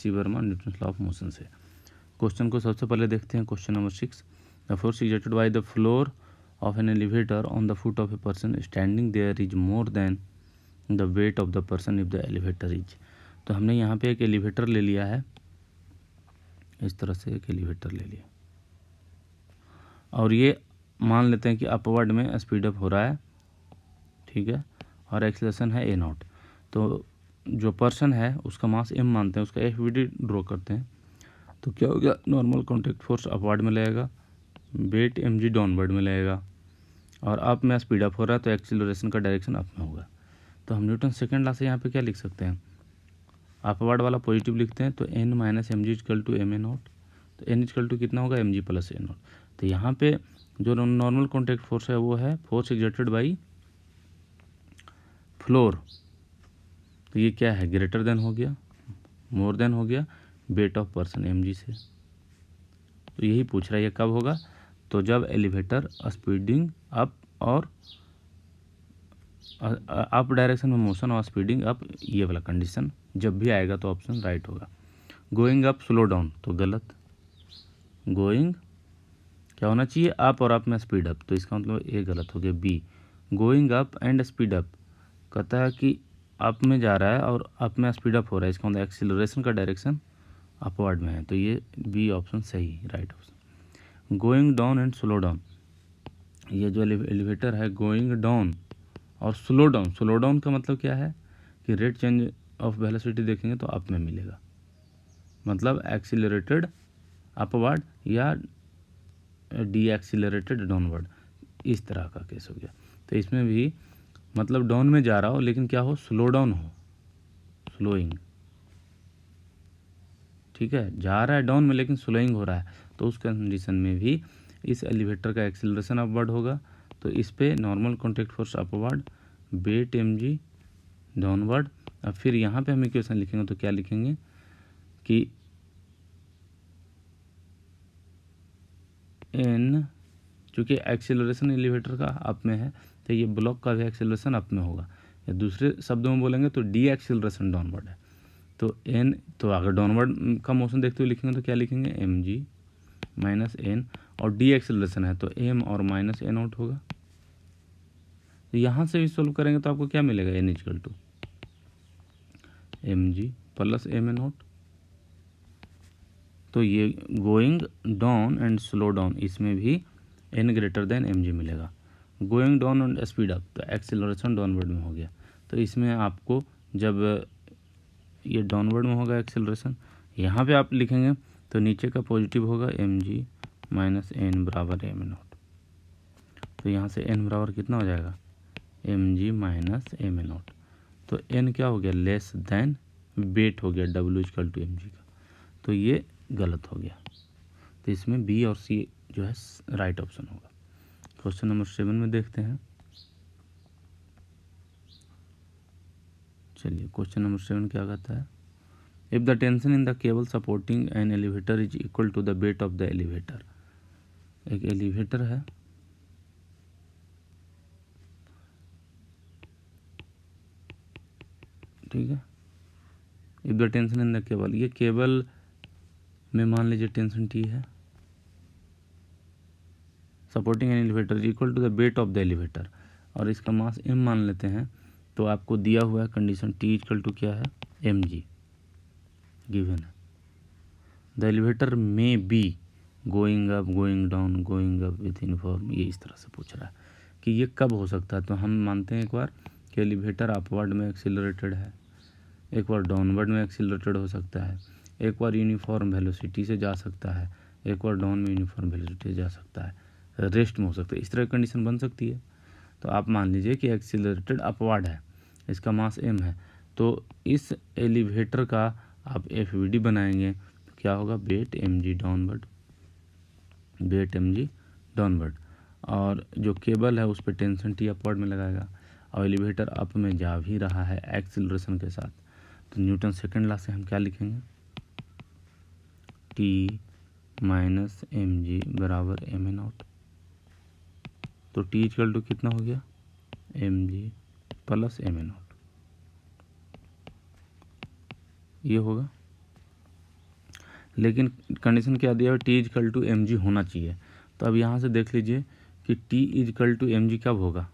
C Verma Newton law of motion से। Question को सबसे पहले देखते हैं। Question number 6, the force exerted by the floor of an elevator on the foot of a person standing there is more than the weight of the person if the elevator is. तो हमने यहाँ पे एक elevator ले लिया है, इस तरह से एक एलिवेटर ले लिया और ये मान लेते हैं कि अपवर्ड में स्पीड अप हो रहा है, ठीक है, और एक्सेलरेशन है ए नॉट। तो जो पर्सन है उसका मास m मानते हैं, उसका FVD ड्रॉ करते हैं। तो क्या हो गया, नॉर्मल कॉन्टैक्ट फोर्स अपवर्ड में लगेगा, वेट mg डाउनवर्ड में लगेगा, और अप में स्पीड अप हो रहा है तो एक्सीलरेशन का डायरेक्शन अप में होगा। तो हम न्यूटन सेकेंड लॉ से यहाँ पे क्या लिख सकते हैं, अपवर्ड वाला पॉजिटिव लिखते हैं तो n minus M G equal to M A not. तो n इजकल टू कितना होगा, mg प्लस ए नॉट। तो यहाँ पे जो नॉर्मल कॉन्टैक्ट फोर्स है वो है फोर्स एक्सर्टेड बाई फ्लोर। तो ये क्या है, ग्रेटर देन हो गया, मोर देन हो गया वेट ऑफ पर्सन mg से। तो यही पूछ रहा है ये कब होगा, तो जब एलिवेटर स्पीडिंग अप और अप डायरेक्शन में मोशन और स्पीडिंग अप, ये वाला कंडीशन जब भी आएगा तो ऑप्शन राइट होगा। गोइंग अप स्लो डाउन तो गलत, गोइंग क्या होना चाहिए, अप और अप में स्पीड अप, तो इसका मतलब ये गलत हो गया। B, going up and speed up, कहता है कि अप में जा रहा है और अप में स्पीड अप हो रहा है, इसका मतलब एक्सीलरेशन का डायरेक्शन अपवर्ड में है, तो ये बी ऑप्शन सही, right option. Going down and slow down, ये जो एलिवेटर है गोइंग डाउन और स्लो डाउन, स्लो डाउन का मतलब क्या है कि रेट चेंज ऑफ वेलोसिटी देखेंगे तो अप में मिलेगा, मतलब एक्सीलरेटेड अपवर्ड या डी एक्सीलरेटेड डाउनवर्ड, इस तरह का केस हो गया। तो इसमें भी मतलब डाउन में जा रहा हो लेकिन क्या हो, स्लो डाउन हो, स्लोइंग, ठीक है, जा रहा है डाउन में लेकिन स्लोइंग हो रहा है, तो उस कंडीशन में भी इस एलिवेटर का एक्सीलरेशन अपवर्ड होगा। तो इस पे normal contact force upward, weight mg downward. अब फिर यहाँ पे हम इक्वेशन लिखेंगे तो क्या लिखेंगे कि n, चूँकि एक्सीलरेशन एलिवेटर का अप में है तो ये ब्लॉक का भी एक्सीलरेशन अप में होगा, या दूसरे शब्दों में बोलेंगे तो डी एक्सीलरेशन डाउनवर्ड है। तो n, तो अगर डाउनवर्ड का मोशन देखते हुए लिखेंगे तो क्या लिखेंगे, mg माइनस n, और डी एक्सीलरेशन है तो m और माइनस ए नॉट होगा। तो यहाँ से भी सोल्व करेंगे तो आपको क्या मिलेगा, n equal to mg plus m A not. तो ये going down and slow down, इसमें भी n ग्रेटर देन mg मिलेगा। Going down and speed up, तो एक्सीलरेशन डाउनवर्ड में हो गया, तो इसमें आपको जब ये डाउनवर्ड में होगा एक्सीलरेशन, यहाँ पे आप लिखेंगे तो नीचे का पॉजिटिव होगा mg माइनस n बराबर एम ए नॉट। तो यहाँ से n बराबर कितना हो जाएगा, mg minus m A not. तो n क्या हो गया, लेस देन वेट हो गया w इजकल टू mg का, तो ये गलत हो गया। तो इसमें बी और सी जो है राइट ऑप्शन होगा। क्वेश्चन नंबर 7 में देखते हैं। चलिए क्वेश्चन नंबर 7 क्या कहता है, if the tension in the cable supporting an elevator is equal to the weight of the elevator. एक एलिवेटर है, ठीक है, if the tension in the cable, ये केबल में मान लीजिए टेंशन टी है, supporting an elevator is equal to the weight of the elevator, और इसका मास m मान लेते हैं। तो आपको दिया हुआ है कंडीशन टी इक्वल टू क्या है, mg गिवन है। द एलिवेटर में B going up, going down, going up with uniform, ये इस तरह से पूछ रहा है कि ये कब हो सकता है। तो हम मानते हैं एक बार कि एलिवेटर अपवर्ड में एक्सीलरेटेड है, एक बार डाउनवर्ड में एक्सीलरेटेड हो सकता है, एक बार यूनिफॉर्म वेलोसिटी से जा सकता है, एक बार डाउन में यूनिफॉर्म वेलोसिटी से जा सकता है, रेस्ट में हो सकता है, इस तरह की कंडीशन बन सकती है। तो आप मान लीजिए कि एक्सीलरेटेड अपवर्ड है, इसका मास m है, तो इस एलिवेटर का आप FVD बनाएंगे तो क्या होगा, weight mg downward, weight mg downward, और जो केबल है उस पर टेंशन टी अपवर्ड में लगाएगा, और एलिवेटर अप में जा भी रहा है एक्सीलरेशन के साथ। तो न्यूटन सेकेंड लॉ से हम क्या लिखेंगे, टी माइनस mg बराबर एम ए नॉट। तो टी इक्वल टू कितना हो गया, mg प्लस एम ए नॉट, ये होगा। लेकिन कंडीशन क्या दिया है, T equal to m g होना चाहिए। तो अब यहाँ से देख लीजिए कि T equal to m g कब होगा,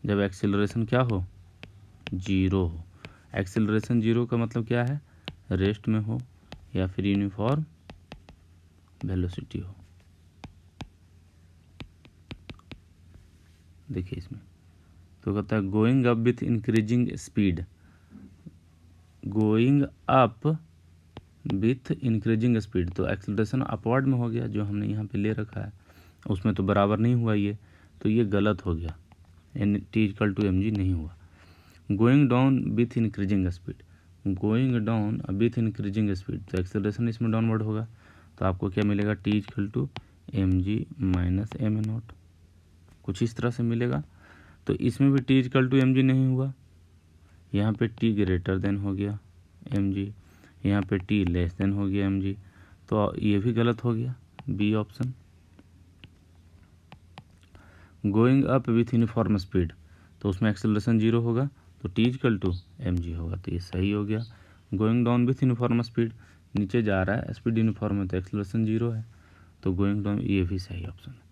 जब एक्सेलरेशन क्या हो, जीरो हो। एक्सेलरेशन जीरो का मतलब क्या है, रेस्ट में हो या फिर यूनिफॉर्म वेलोसिटी हो। देखिए इसमें तो कहता है going up with increasing speed, going up with increasing speed, तो एक्सेलरेशन अपवर्ड में हो गया जो हमने यहाँ पे ले रखा है, उसमें तो बराबर नहीं हुआ ये, तो ये गलत हो गया, and T equal to m g नहीं हुआ। Going down with increasing speed, going down with increasing speed, तो एक्सेलरेशन इसमें डाउनवर्ड होगा, तो आपको क्या मिलेगा, T equal to m g minus m A naught, कुछ इस तरह से मिलेगा। तो इसमें भी T equal to m g नहीं हुआ, यहाँ पे टी ग्रेटर देन हो गया एम जी, यहाँ पे टी लेस देन हो गया एम जी, तो ये भी गलत हो गया, B option. Going up with uniform speed, तो उसमें एक्सेलरेशन जीरो होगा, तो T equal to m g होगा, तो ये सही हो गया। Going down with uniform speed, नीचे जा रहा है, स्पीड यूनिफॉर्म है तो एक्सेलरेशन जीरो है, तो गोइंग डाउन, ये भी सही ऑप्शन है।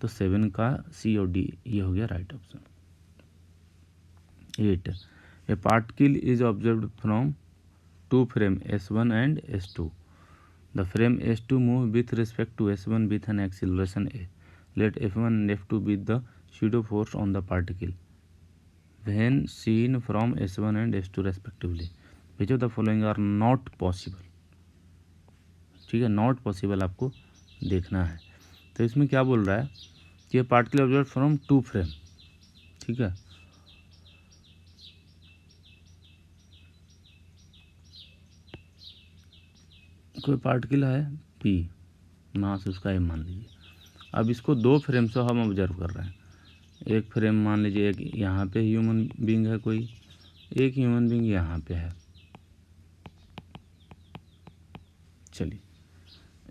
तो 7 का सी और डी ये हो गया right option. 8, a particle is observed from two frame S1 and S2. The frame S2 move with respect to S1 with an acceleration A. Let F1 and F2 be the pseudo force on the particle when seen from S1 and S2 respectively. Which of the following are not possible? ठीक है, not possible आपको देखना है। तो इसमें क्या बोल रहा है कि particle observe from two frame, ठीक है, कोई पार्टिकल है P, मास उसका M मान लीजिए। अब इसको दो फ्रेम से हम ऑब्जर्व कर रहे हैं, एक फ्रेम मान लीजिए एक यहाँ पे ह्यूमन बीइंग है कोई, एक ह्यूमन बीइंग यहाँ पे है, चलिए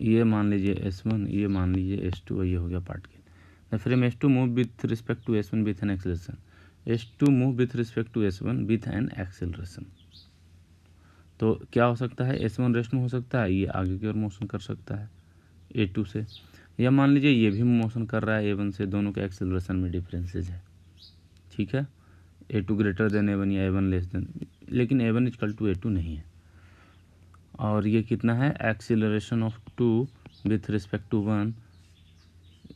ये मान लीजिए S1, ये मान लीजिए S2 और ये हो गया particle. The frame S2 move with respect to S1 with an acceleration, S2 move with respect to S1 with an acceleration, तो क्या हो सकता है, S1 रेस्ट में हो सकता है, ये आगे की ओर मोशन कर सकता है A2 से, या मान लीजिए ये भी मोशन कर रहा है A1 से, दोनों के एक्सेलरेशन में डिफरेंसेज है, ठीक है, A2 ग्रेटर देन A1 या A1 लेस देन, लेकिन A1 इक्वल टू A2 नहीं है। और ये कितना है, acceleration of 2 with respect to 1,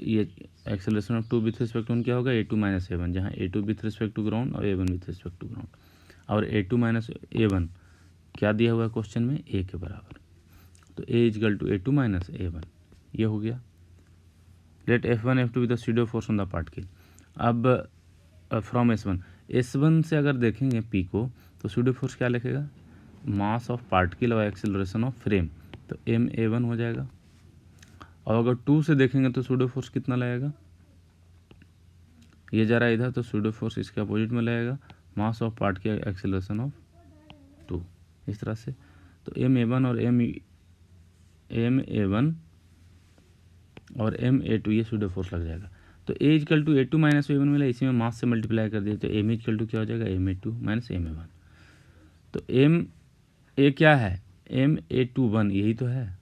ये acceleration of 2 with respect to 1 क्या होगा, A2 माइनस A1, जहाँ A2 with respect to ground और A1 with respect to ground, और A2 माइनस A1 क्या दिया हुआ है क्वेश्चन में, A के बराबर, तो A equal to A2 minus A1, ये हो गया। Let F1 F2 with the pseudo force on the particle, अब फ्रॉम S1 से अगर देखेंगे P को, तो स्यूडो फोर्स क्या लिखेगा, मास ऑफ पार्टिकल और एक्सेलरेशन ऑफ फ्रेम, तो MA1 हो जाएगा। और अगर 2 से देखेंगे तो स्यूडो फोर्स कितना लगेगा, ये जा रहा है इधर, तो स्यूडो फोर्स इसके अपोजिट में लगेगा, mass of particle acceleration of 2, इस तरह से। तो MA1 और MA1 और MA2 ये स्यूडो फोर्स लग जाएगा। तो A equal to A2 minus A1 मिला, इसी में मास से मल्टीप्लाई कर दिया, तो M इक्वल टू क्या हो जाएगा, MA2 माइनस MA1। तो MA क्या है, MA21 यही तो है,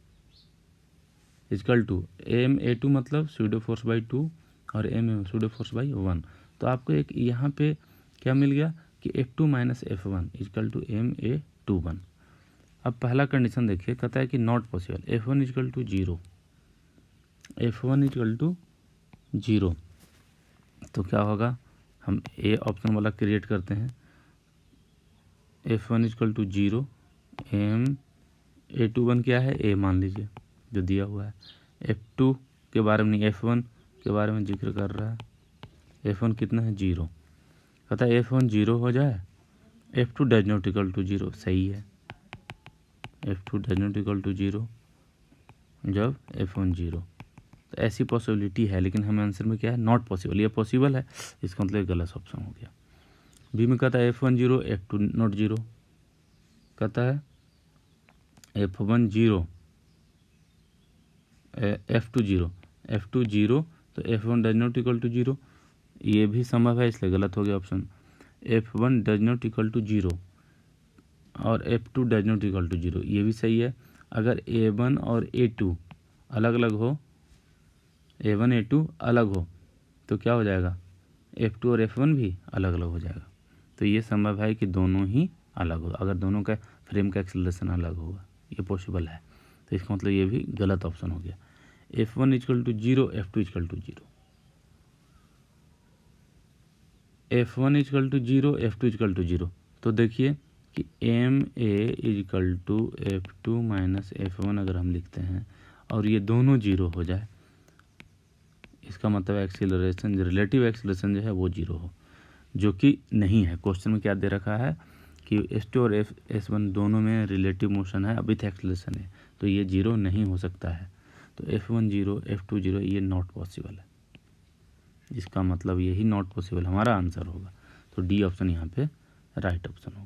इक्वल टू MA2 मतलब स्यूडो फोर्स बाई 2 और MA स्यूडो फोर्स बाई 1। तो आपको एक यहाँ पे क्या मिल गया कि F2 minus F1 equal to MA21। अब पहला कंडीशन देखिए, कहता है कि not possible, F1 equal to 0, F1 equal to 0, तो क्या होगा, हम ए ऑप्शन वाला क्रिएट करते हैं, F1 इक्वल टू 0, MA21 क्या है, A मान लीजिए जो दिया हुआ है, F2 के बारे में नहीं, F1 के बारे में जिक्र कर रहा है, F1 कितना है 0, कहता है F1 0 हो जाए, F2 does not equal to 0, सही है, F2 does not equal to 0 जब F1 0, तो ऐसी पॉसिबिलिटी है, लेकिन हमें आंसर में क्या है, नॉट पॉसिबल, ये पॉसिबल है, इसका मतलब गलत ऑप्शन हो गया। बी में कहता है F1 0, F2 नॉट 0, कहता है F1 0, F2 0, F2 0, तो F1 does not equal to 0, ये भी संभव है, इसलिए गलत हो गया option. F1 does not equal to 0 और F2 does not equal to 0, ये भी सही है। अगर A1 और A2 अलग अलग हो, A1 A2 अलग हो तो क्या हो जाएगा, F2 और F1 भी अलग अलग हो जाएगा। तो ये संभव है कि दोनों ही अलग हो, अगर दोनों का फ्रेम का एक्सेलरेशन अलग होगा, ये पॉसिबल है। तो इसका मतलब ये भी गलत ऑप्शन हो गया। F1 equal to 0, F2 equal to 0, F1 equal to 0, F2 equal to 0। तो देखिए कि MA equal to F2 minus F1 अगर हम लिखते हैं और ये दोनों 0 हो जाए, इसका मतलब एक्सीलरेशन, रिलेटिव एक्सीलरेशन जो है वो 0 हो, जो कि नहीं है। क्वेश्चन में क्या दे रखा है कि S2 और S1 दोनों में रिलेटिव मोशन है, विथ एक्सीलरेशन है, तो ये 0 नहीं हो सकता है। तो F1 0, F2 0, ये नॉट पॉसिबल है। इसका मतलब यही नॉट पॉसिबल हमारा आंसर होगा। तो डी ऑप्शन यहाँ पे राइट ऑप्शन होगा।